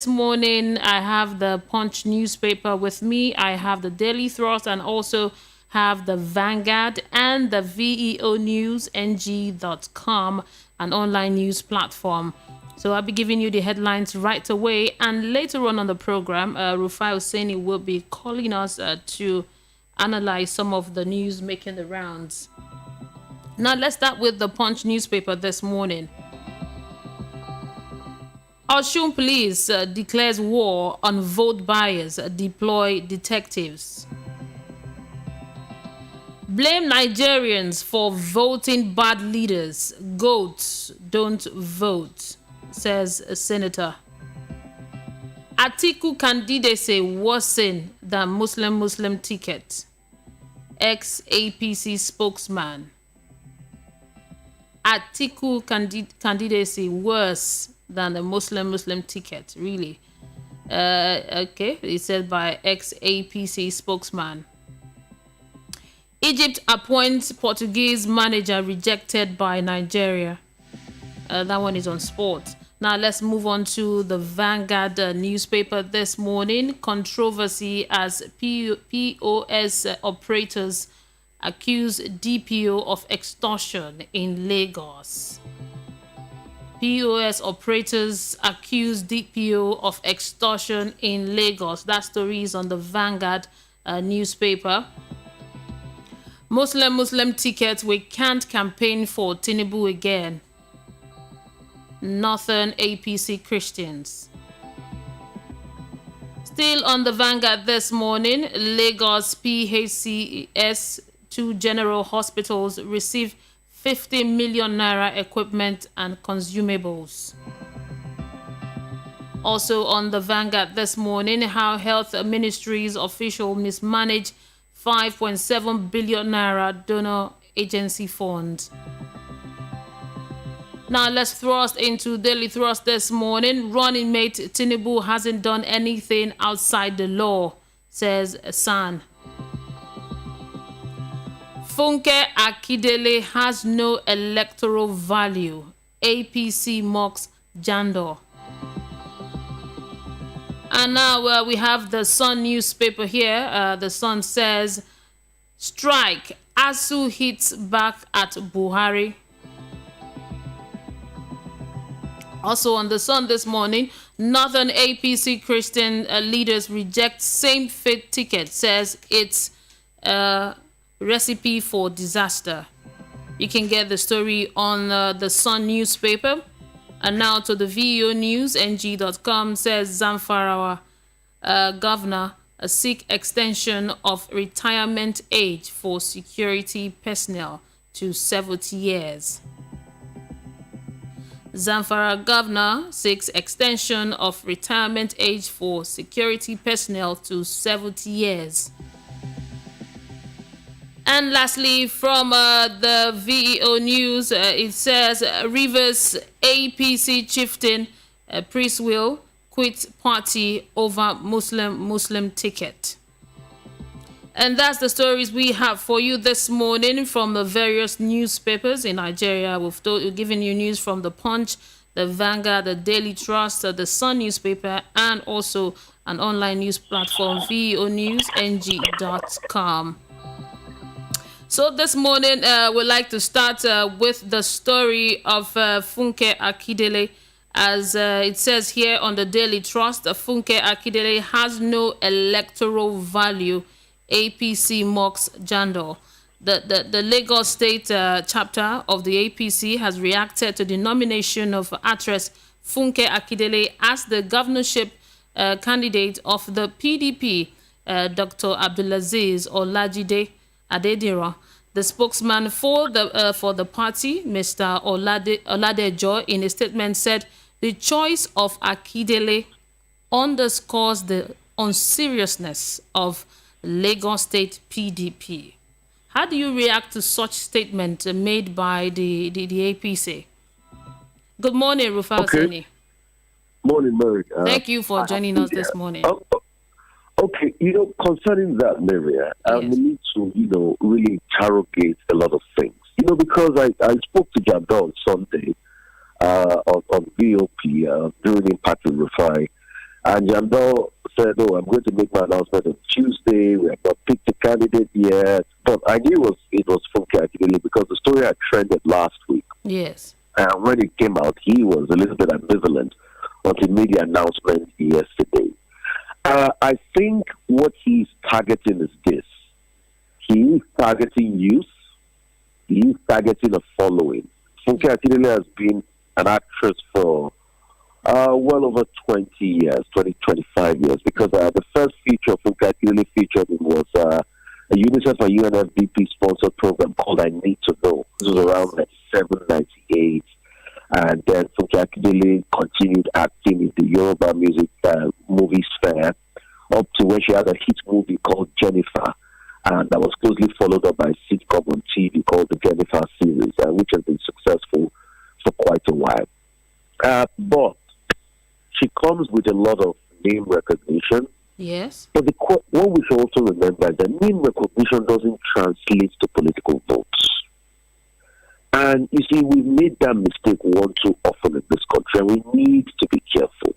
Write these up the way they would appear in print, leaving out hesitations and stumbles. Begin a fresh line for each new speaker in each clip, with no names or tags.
Morning, I have the Punch newspaper with me. I have the Daily Thrust and also have the Vanguard and the VEOnewsNG.com, an online news platform. So I'll be giving you the headlines right away. And later on the program, Rufai Oseni will be calling us to analyze some of the news making the rounds. Now let's start with the Punch newspaper this morning. ASUU police declares war on vote buyers, deploy detectives. Blame Nigerians for voting bad leaders. Goats don't vote, says a senator. Atiku candidacy worsen than Muslim ticket. Ex-APC spokesman. Atiku candidacy worse than the Muslim ticket, really. Okay, it said by ex-APC spokesman. Egypt appoints Portuguese manager rejected by Nigeria. That one is on sport. Now let's move on to the Vanguard newspaper this morning. Controversy as POS operators accuse DPO of extortion in Lagos. POS operators accuse DPO of extortion in Lagos. That story is on the Vanguard newspaper. Muslim tickets, we can't campaign for Tinubu again. Northern APC Christians. Still on the Vanguard this morning, Lagos PHCS, 2 general hospitals receive 50 million naira equipment and consumables. Also on the Vanguard this morning, how health ministry's official mismanaged 5.7 billion naira donor agency fund. Now let's thrust into Daily Thrust this morning. Running mate Tinubu hasn't done anything outside the law, says San. Funke Akindele has no electoral value. APC mocks Jandor. And now we have the Sun newspaper here. The Sun says, strike. ASUU hits back at Buhari. Also on the Sun this morning, Northern APC Christian leaders reject same faith ticket, says it's recipe for disaster. You can get the story on the Sun newspaper. And now to the VONewsNG.com, says Zamfara governor seek extension of retirement age for security personnel to 70 years. Zamfara governor seeks extension of retirement age for security personnel to 70 years. And lastly, from the VEO News, it says Rivers APC chieftain Priest will quit party over Muslim ticket. And that's the stories we have for you this morning from the various newspapers in Nigeria. We've given you news from the Punch, the Vanguard, the Daily Trust, the Sun newspaper, and also an online news platform, VONewsNG.com. So this morning, we'd like to start with the story of Funke Akindele. As it says here on the Daily Trust, Funke Akindele has no electoral value. APC mocks Jandor. The Lagos State chapter of the APC has reacted to the nomination of actress Funke Akindele as the governorship candidate of the PDP, Dr. Abdulaziz Olajide Adediro. The spokesman for the party, Mr. Oladejo, in a statement said the choice of Akindele underscores the unseriousness of Lagos State PDP. How do you react to such statement made by the APC? Good morning, Rufai Oseni.
Morning, Mary.
Thank you for joining us this morning.
Okay, concerning that, Mary, we need to, really interrogate a lot of things. Because I spoke to Jandor on Sunday on VOP during Impact with Rufai, And Jandor said, "Oh, I'm going to make my announcement on Tuesday. We have not picked a candidate yet." But I knew it was Funke Akindele because the story had trended last week.
Yes.
And when it came out, he was a little bit ambivalent until he made the announcement yesterday. I think what he's targeting is this. He is targeting youth. He is targeting a following. Funke Akindele has been an actress for well over 20 years, 25 years, because the first feature Funke Akindele featured in was a UNICEF and UNFDP sponsored program called I Need to Know. This was around 97, 98. And then Funke Akindele continued acting in the Yoruba music movie sphere up to when she had a hit movie called Jennifer. And that was closely followed up by a sitcom on TV called the Jennifer series, which has been successful for quite a while. But she comes with a lot of name recognition.
Yes.
But what we should also remember is that name recognition doesn't translate to political votes. And you see, we've made that mistake one too often in this country, and we need to be careful.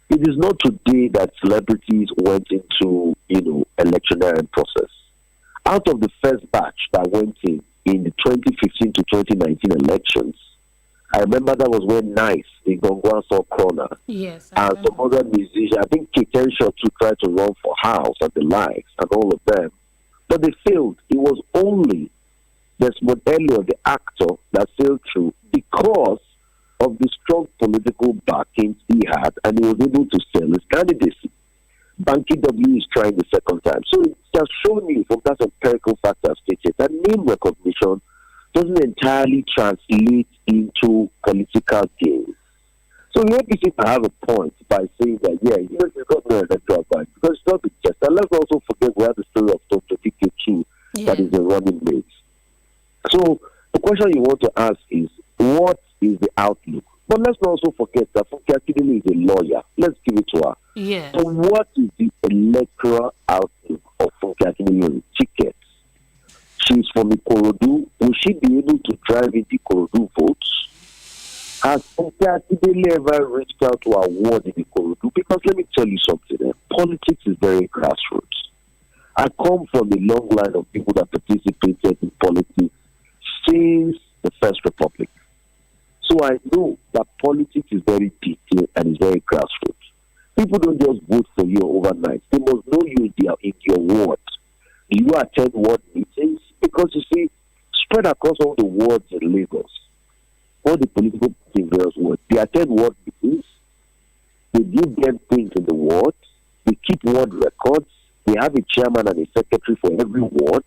It is not today that celebrities went into, electioneering process. Out of the first batch that went in the 2015 to 2019 elections, I remember that was when Nice, the Gongwan saw corner.
Yes.
And some other musicians, I think Ketenshaw too tried to run for House and the likes and all of them. But they failed. It was only Desmond Elliot, the actor, that sailed through because of the strong political backing he had, and he was able to sell his candidacy. Banky W is trying the second time. So it has shown you from that empirical factor stated that name recognition doesn't entirely translate into political gains. So the APC can have a point by saying that, it's not no electoral bank, because it's not the just. And let's also forget we have the story of Dr. DK2 that is a running mate. So the question you want to ask is, what is the outlook? But let's not also forget that Funke Akindele is a lawyer. Let's give it to her.
Yes.
So what is the electoral outlook of Funke Akindele on tickets? She's from Ikorodu. Will she be able to drive into Ikorodu votes? Has Funke Akindele ever reached out to a ward in Ikorodu? Because let me tell you something. Politics is very grassroots. I come from a long line of people that participated in politics since the First Republic. So I know that politics is very detailed and is very grassroots. People don't just vote for you overnight. They must know you in your ward. Do you attend ward meetings? Because you see, spread across all the wards in Lagos, all the political parties in various wards, they attend ward meetings, they give them things in the ward, they keep ward records, they have a chairman and a secretary for every ward.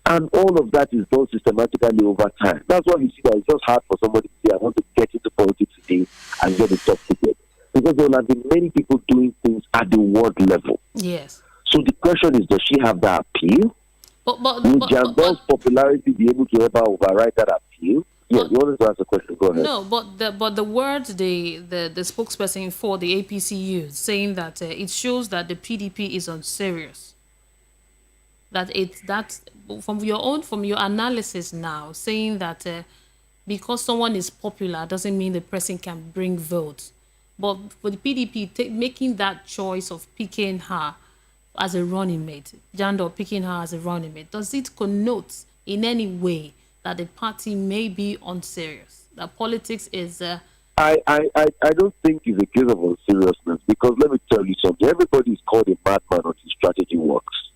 And all of that is done systematically over time. That's why you see that it's just hard for somebody to say, I want to get into politics today and get a top ticket. Because there will have been many people doing things at the ward level.
Yes.
So the question is, does she have that appeal? Will Jandor's popularity be able to ever override that appeal? Yes, you wanted to ask a question. Go ahead.
No, but the words the spokesperson for the APC used, saying that it shows that the PDP is unserious. That from your analysis now, saying that because someone is popular doesn't mean the person can bring votes. But for the PDP making that choice of picking her as a running mate, Jandor picking her as a running mate, does it connote in any way that the party may be unserious? That politics is...
I don't think it's a case of unseriousness, because let me tell you something. Everybody is called a madman until strategy works.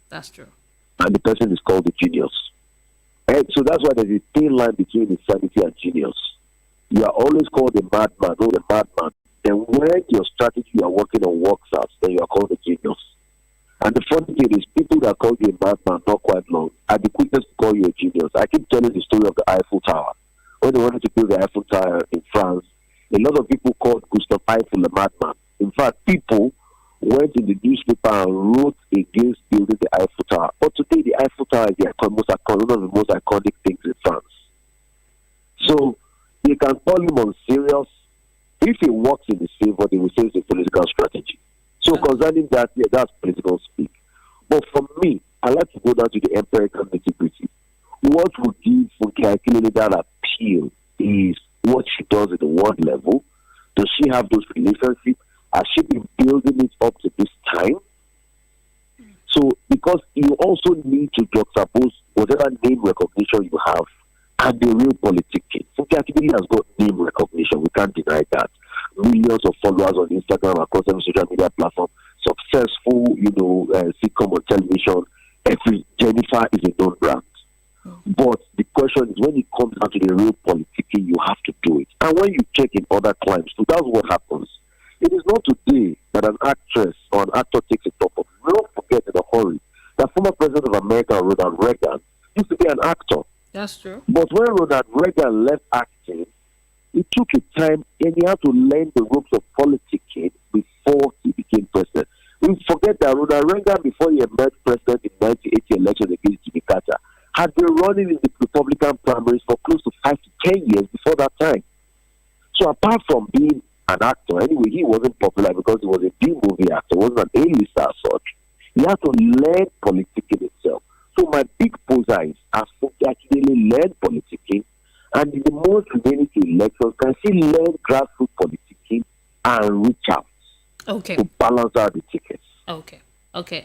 That's true.
And the person is called a genius. And so that's why there's a thin line between insanity and genius. You are always called a madman, not a madman. Then when your strategy you are working on works out, then you are called a genius. And the funny thing is, people that call you a madman not quite long are the quickest to call you a genius. I keep telling the story of the Eiffel Tower. When they wanted to build the Eiffel Tower in France, a lot of people called Gustav Eiffel a madman. In fact, people went in the newspaper and wrote against building the Eiffel Tower. But today, the Eiffel Tower is one of the most iconic things in France. So they can call him unserious. If it works in his favor, they will say it's a political strategy. So concerning that, that's political speak. But for me, I like to go down to the empirical nitty-gritty. What would give Funke Akindele that appeal is what she does at the world level. Does she have those relationships? followers on Instagram, across every social media platform, successful, sitcom on television. Every Jennifer is a known brand. But the question is, when it comes down to the real politicking, you have to do it. And when you check in other climes, so that's what happens. It is not today that an actress or an actor takes a top of. Don't forget in a hurry that former president of America, Ronald Reagan, used to be an actor.
That's true.
But when Ronald Reagan left acting, it took a time and he had to learn the ropes of politicking before he became president. We forget that Ronald Reagan, before he emerged president in 1980 election against Jimmy Carter, had been running in the Republican primaries for close to 5 to 10 years before that time. So apart from being an actor, anyway, he wasn't popular because he was a B-movie actor, wasn't an A-lister as such. He had to learn politicking itself. So my big poser is, as Funke Akindele learn politicking, and in the most remaining two elections, can she learn grassroots politicking and reach out to balance out the tickets?
Okay.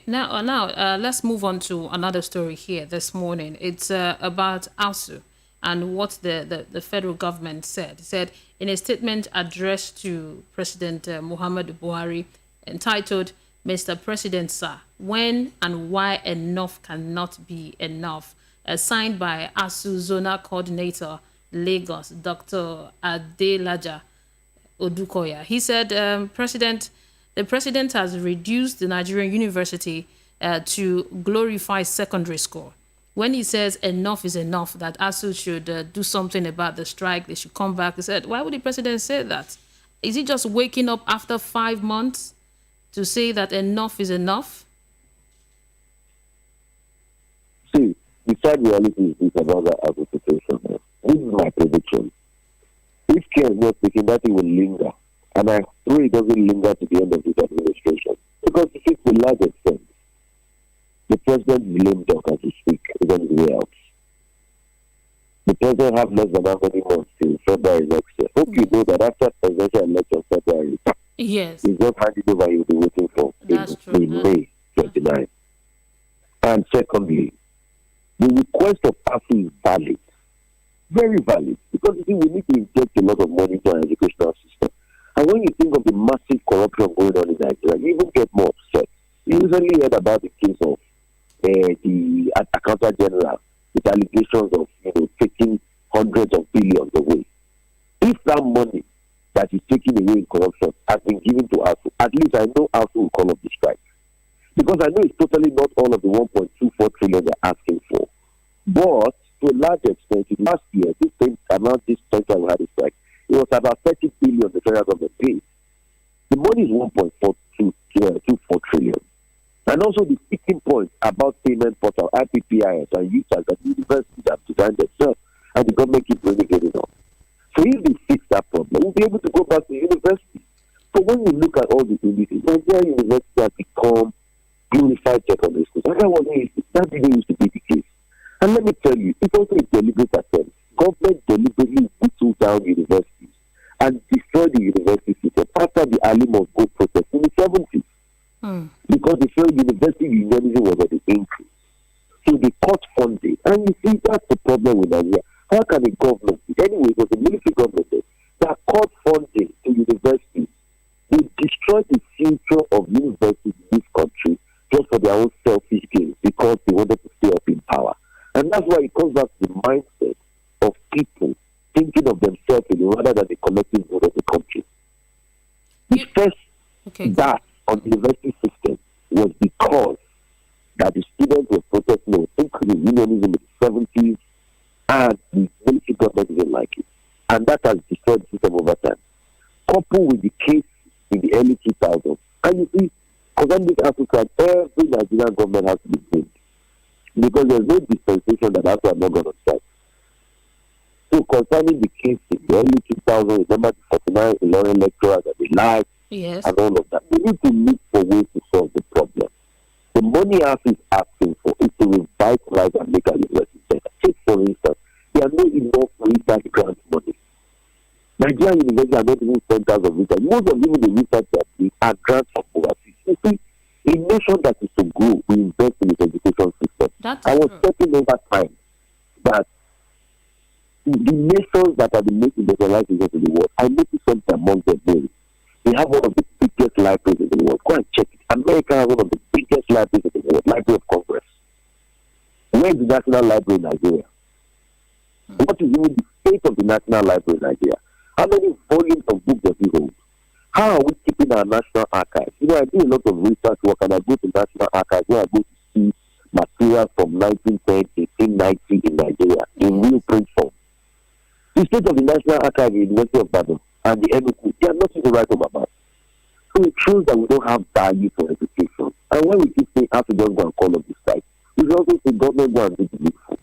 Now, let's move on to another story here this morning. It's about ASUU and what the federal government said. It said in a statement addressed to President Muhammadu Buhari, entitled, "Mr. President, Sir, when and why enough cannot be enough," signed by ASUU Zonal Coordinator, Lagos, Dr. Adelaja Odukoya. He said, the president has reduced the Nigerian university to glorify secondary school. When he says enough is enough, that ASUU should do something about the strike, they should come back, he said, why would the president say that? Is he just waking up after 5 months to say that enough is enough?
See, the sad reality is this about the ASUU situation. This is my prediction. If care is not taken, that it will linger. And I pray it doesn't linger to the end of this administration. Because if it's to a large extent, the president is lame duck as we speak, is on his way out. The president have less than how many months till February next year. Hope you know that after presidential election February,
yes,
he's just handed over, he'll be waiting for in May 29. And secondly, the request of ASUU is valid. Very valid. Because you see, we need to inject a lot of money into our educational system. And when you think of the massive corruption going on in Nigeria, you even get more upset. You usually heard about the case of the Accountant General with allegations of taking hundreds of billions away. If that money that is taken away in corruption has been given to ASUU, at least I know ASUU will call up the strike. Because I know it's totally not all of the 1.24 trillion they're asking for. But to a large extent, last year, this time we had a strike, it was about 30 billion the federal government paid. The money is 1.24 trillion. And also the sticking point about payment portal, IPPIS, and youth that the universities have designed themselves, and the government keeps renegating on. So if they fix that problem, we'll be able to go back to university. So when you look at all the indices, Nigerian university has become glorified secondary schools. That didn't used to be the case. And let me tell you, it's also a deliberate attempt. Government deliberately whittled down universities and destroyed the university system after the Ali must go protest in the 70s. Because they felt university unionism was at the increase. So they cut funding. And you see, that's the problem with Nigeria. How can a government, anyway, it was a military government that cut funding to universities? They destroyed the future of universities in this country just for their own selfish gains because they wanted to stay up in power. And that's why it comes back to the mindset of people thinking of themselves rather than the collective good of the country. The first that on the university system was because that the students were protesting including unionism in the 70s, and the military government didn't like it. And that has destroyed the system over time. Coupled with the case in the early 2000s. And you see, concerning this Africa, every Nigerian government has to be blamed. Because there's no dispensation that ASUU are not going to strike. So concerning the case in the early 2000s, remember the 49 Ilorin lecturers that they lied,
yes,
and all of that. We need to look for ways to solve the problem. The money ASUU is asking for is to revitalize and make our university better. Take for instance, there are no enough research grant money. Nigerian universities are not even centers of research. Most of even the research that we are grants from overseas. You see, a nation that is to grow, we invest in its education system. I was talking over time that the nations that are the most industrialized nations in the world, I noticed something among them. They have one of the biggest libraries in the world. Go and check it. America has one of the biggest libraries in the world, Library of Congress. Where is the National Library in Nigeria? What is even the state of the National Library in Nigeria? How many volumes of books does he hold? How are we keeping our national archives? You know, I do a lot of research work and I go to national archives where I go to see material from 1910, 1890 in Nigeria in real print form. The state of the National Archive in the University of Badon and the NUC, they are nothing to write home about. So it shows that we don't have value for education. And when we keep saying have to just go and call up the site, we should also say government go and do the needful.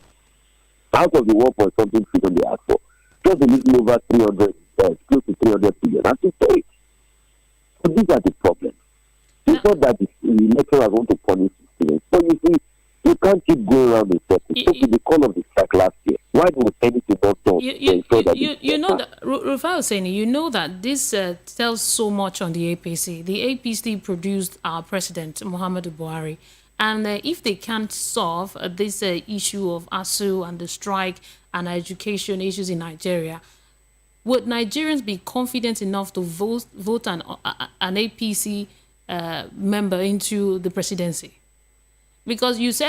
Out of the 1.something trillion they asked for, just a little over 300, close to 300 billion. That's to pay. So these are the problems. It's not that the lecturers want to punish students, but you see, you can't keep going around in circles. So the call of the strike last year, why was anything not done?
You know that, Rufai Oseni, you know that this tells so much on the APC. The APC produced our president, Muhammadu Buhari. And if they can't solve this issue of ASUU and the strike and education issues in Nigeria, would Nigerians be confident enough to vote an APC member into the presidency? Because you said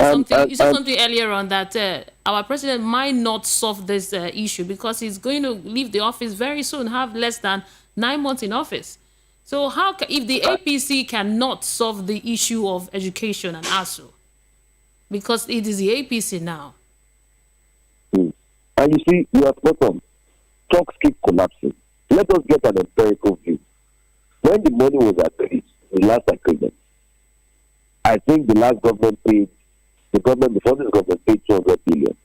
something earlier on that our president might not solve this issue because he's going to leave the office very soon, have less than 9 months in office. So how if the APC cannot solve the issue of education and ASUU, because it is the APC now?
And you see, you are spot on. Talks keep collapsing. Let us get an empirical view. When the money was agreed, the last agreement, I think the last government paid, before this government paid 200 billion.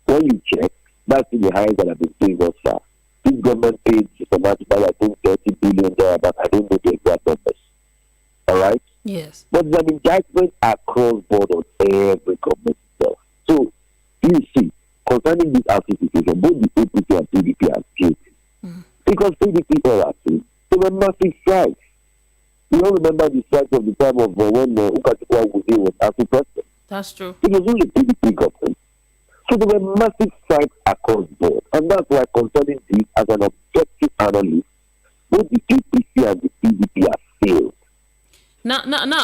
When you check, that's in the highest that have been paying thus far. This government paid systematically, I think, 30 billion there, but I don't know the exact numbers. All right?
Yes.
But there's an indictment across board on every government itself. So, you see, concerning this ASUU situation, both the APC and PDP are guilty. Because PDP era too, there were massive strikes. You don't remember the strikes of the time of when Ukachukwu was ASUU president.
That's true.
It was only PDP government. So there were massive strikes across board. And that's why concerning this, as an objective analyst, both the APC and the PDP have failed.
Now,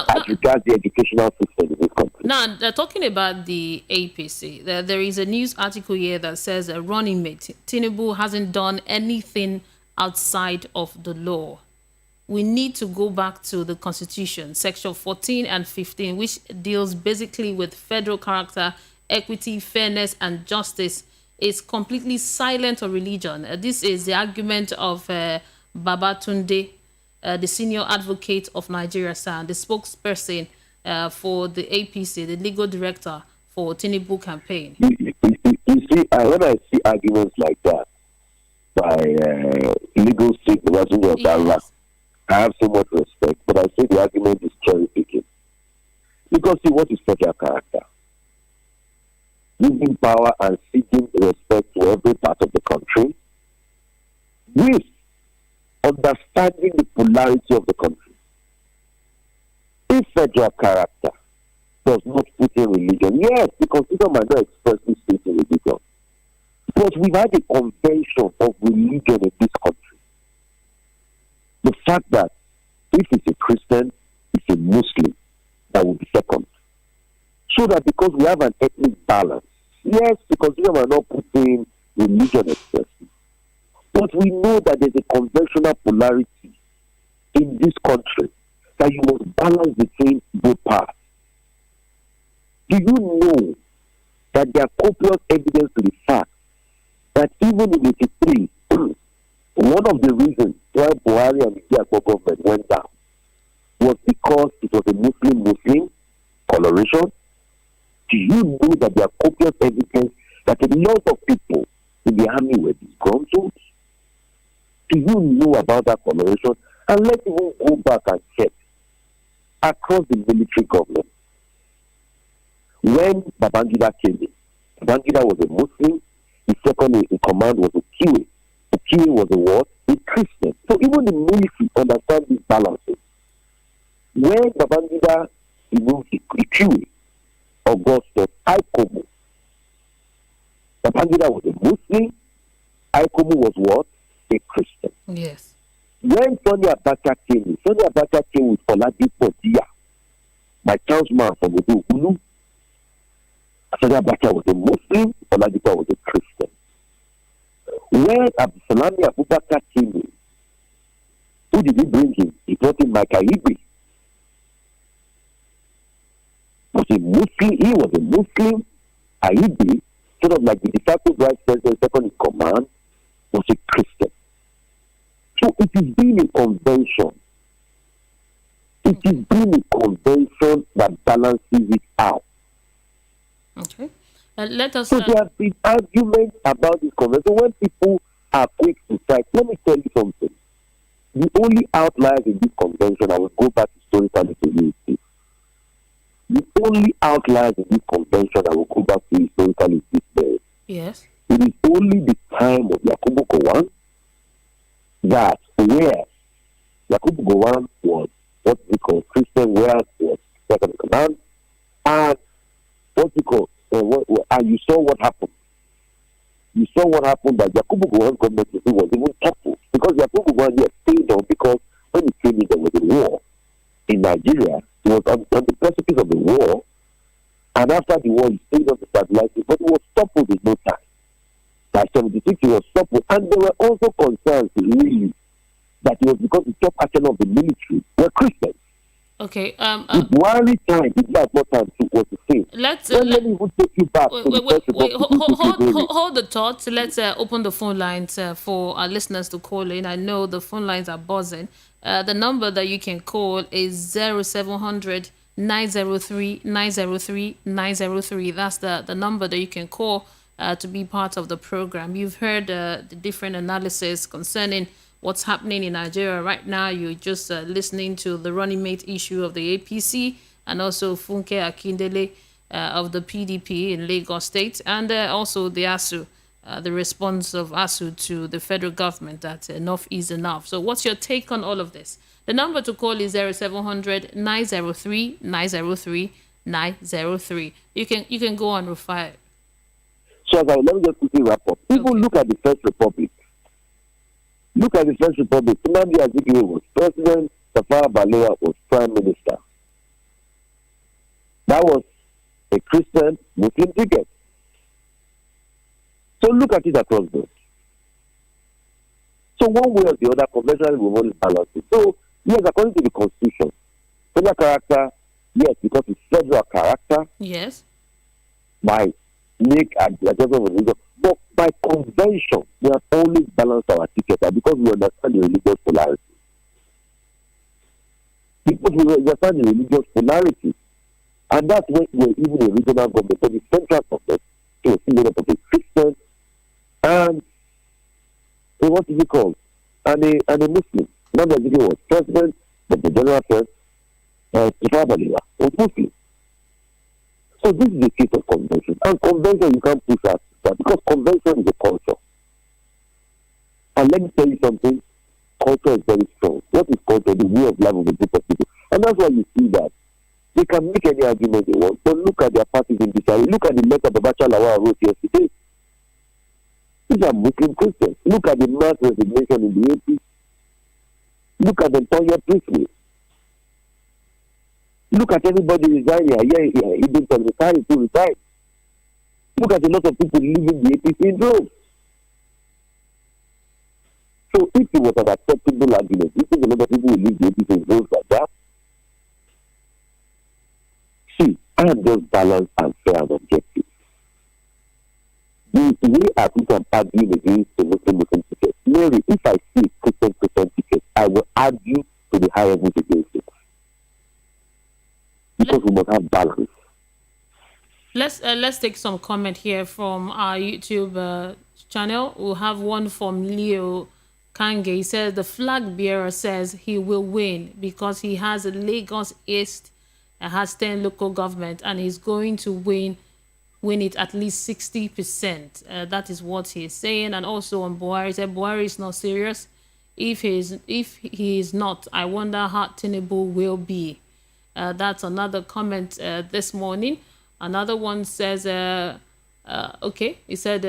as regards the educational system in this country.
Now, talking about the APC, there is a news article here that says a running mate, Tinubu hasn't done anything outside of the law. We need to go back to the Constitution, Section 14 and 15, which deals basically with federal character, equity, fairness, and justice. It's completely silent on religion. This is the argument of Babatunde, the senior advocate of Nigeria, the spokesperson for the APC, the legal director for Tinubu campaign.
You see, when I see arguments like that by legal state representatives of Allah, I have so much respect, but I say the argument is cherry picking. Because see, what is federal character? Giving power and seeking respect to every part of the country with understanding the polarity of the country. If federal character does not put in religion, yes, the Constitution might not expressly state in religion, but we've had a convention of religion in this country. The fact that if it's a Christian, it's a Muslim, that will be second. So that because we have an ethnic balance, yes, the Constitution might not put in religion expressly, but we know that there's a conventional polarity in this country that you must balance between both parts. Do you know that there are copious evidence to the fact that even in 83, one of the reasons why Buhari and the Akindele government went down was because it was a Muslim coloration? Do you know that there are copious evidence that a lot of people in the army were disgruntled? Do you know about that coloration? And let's even go back and check across the military government. When Babangida came in, Babangida was a Muslim. His second in command was Okiwe. Okiwe was a what? A Christian. So even the military understand these balances. When Babangida removed Okiwe, Augustus Aikomu, Babangida was a Muslim. Aikomu was what? A Christian.
Yes.
when Sonny Abacha came with Oladipo Dia, my townsman from Odu. Sonny Abacha was a Muslim, Oladipo was a Christian. When Abdulsalami Abubakar came in, who did he bring in? He brought in Mike Aigbe. He was a Muslim. Aigbe, sort of like the de facto vice president, second in command, was a Christian. So it is being a convention. It is being a convention that balances it out.
Okay. Let us.
So there have been arguments about this convention. When people are quick to fight, let me tell you something. The only outliers in this convention, I will go back historically to you. The only outliers in this convention, I will go back to historically is this.
Yes.
It is only the time of Yakubu Gowon that where Yakubu Gowon was what we call Christian, where was second in command, and what we call and you saw what happened. You saw what happened that Yakubu Gowon government was even toppled because Yakubu Gowon stayed on because when he came in there was a war in Nigeria. He was on the precipice of the war, and after the war he stayed on the stabilize it, but he was toppled in no time. By 76 he was toppled, and there were also concerns really that it was because the top action of the military were Christians.
Okay.
The Buhari time, people have more time to was the same.
Let me
even take you back to the first Republic.
Hold the thought. Let's open the phone lines for our listeners to call in. I know the phone lines are buzzing. The number that you can call is 0700 903 903 903. That's the number that you can call to be part of the program. You've heard the different analysis concerning what's happening in Nigeria right now. You're just listening to the running mate issue of the APC and also Funke Akindele of the PDP in Lagos State, and also the ASUU, the response of ASUU to the federal government that enough is enough. So what's your take on all of this? The number to call is 0700 903 903 903. You can go on, Rufai.
So let me just quickly wrap up. People look at the First Republic. Look at the First Republic. Nnamdi Azikiwe was president. Tafawa Balewa was prime minister. That was a Christian Muslim ticket. So look at it across board. So one way or the other, conventionally we want to balance it. So yes, according to the constitution, federal character, yes, because it's federal character.
Yes.
By make adjustment of religion. But by convention, we have always balanced our ticket because we understand the religious polarity. Because we understand the religious polarity. And that's when we're even a regional government. So the central government is made up of a Christian and what is it called? And a Muslim. Nnamdi Azikiwe was president, but the general said Tafawa Balewa was Muslim. So this is the case of convention. And convention you can't push out because convention is a culture. And let me tell you something, culture is very strong. What is culture? The way of life of a group of people. And that's why you see that they can make any argument they want. But look at their parties in this area. Look at the letter Babacha Lawal wrote yesterday. These are Muslim Christians. Look at the mass resignation in the AP. Look at the entire priesthood. Look at everybody resigning. Yeah, even from the time to resign. Look at a lot of people leaving the APC in droves. So if it was an acceptable argument, you think a lot of people will leave the APC in droves like that? See, I am just balanced and fair and objective. The way I think I'm arguing against the Muslim ticket, Mary, if I see Christian ticket, I will argue to the higher vote against it. Because we must have balance.
Let's take some comment here from our YouTube channel. We'll have one from Leo Kange. He says the flag bearer says he will win because he has a Lagos East has 10 local government and he's going to win it at least 60%. That is what he is saying. And also on Buhari, he said Buhari is not serious. If he is not, I wonder how Tinubu will be. That's another comment this morning. Another one says, okay, he said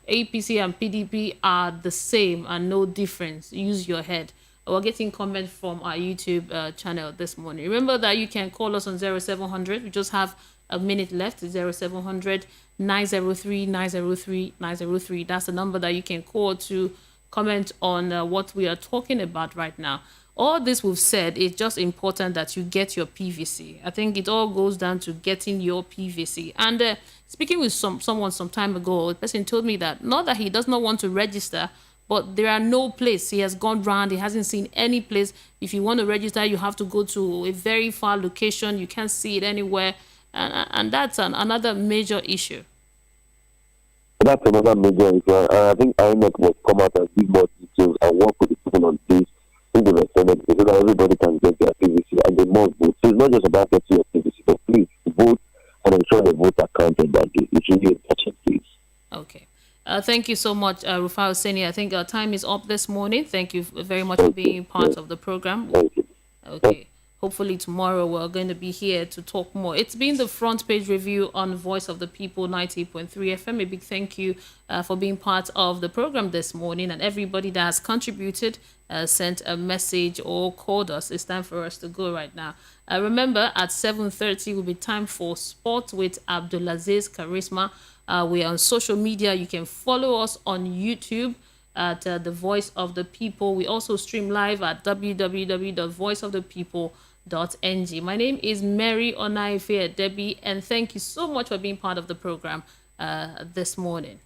APC and PDP are the same and no difference. Use your head. We're getting comments from our YouTube channel this morning. Remember that you can call us on 0700. We just have a minute left. 0700 903 903 903. That's the number that you can call to comment on what we are talking about right now. All this we've said, it's just important that you get your PVC. I think it all goes down to getting your PVC. And speaking with someone some time ago, the person told me that not that he does not want to register, but there are no place. He has gone round. He hasn't seen any place. If you want to register, you have to go to a very far location. You can't see it anywhere. And that's another major issue.
That's another major issue. I think INEC will come out and give more details and work with the people on this in the Senate so that everybody can get their PVC and they must vote. So it's not just about getting your PVC, but please vote and ensure the votes are counted that day. It's really important, please.
Okay. Thank you so much, Rufai Oseni. I think our time is up this morning. Thank you very much for being part of the program.
Thank you.
Okay. Hopefully tomorrow we're going to be here to talk more. It's been the front page review on Voice of the People 90.3 FM. A big thank you for being part of the program this morning, and everybody that has contributed, sent a message or called us. It's time for us to go right now. Remember, at 7:30 will be time for Sport with Abdulaziz Charisma. We are on social media. You can follow us on YouTube at The Voice of the People. We also stream live at www.voiceofthepeople.ng. My name is Mary Onaefe-Edebi, and thank you so much for being part of the program this morning.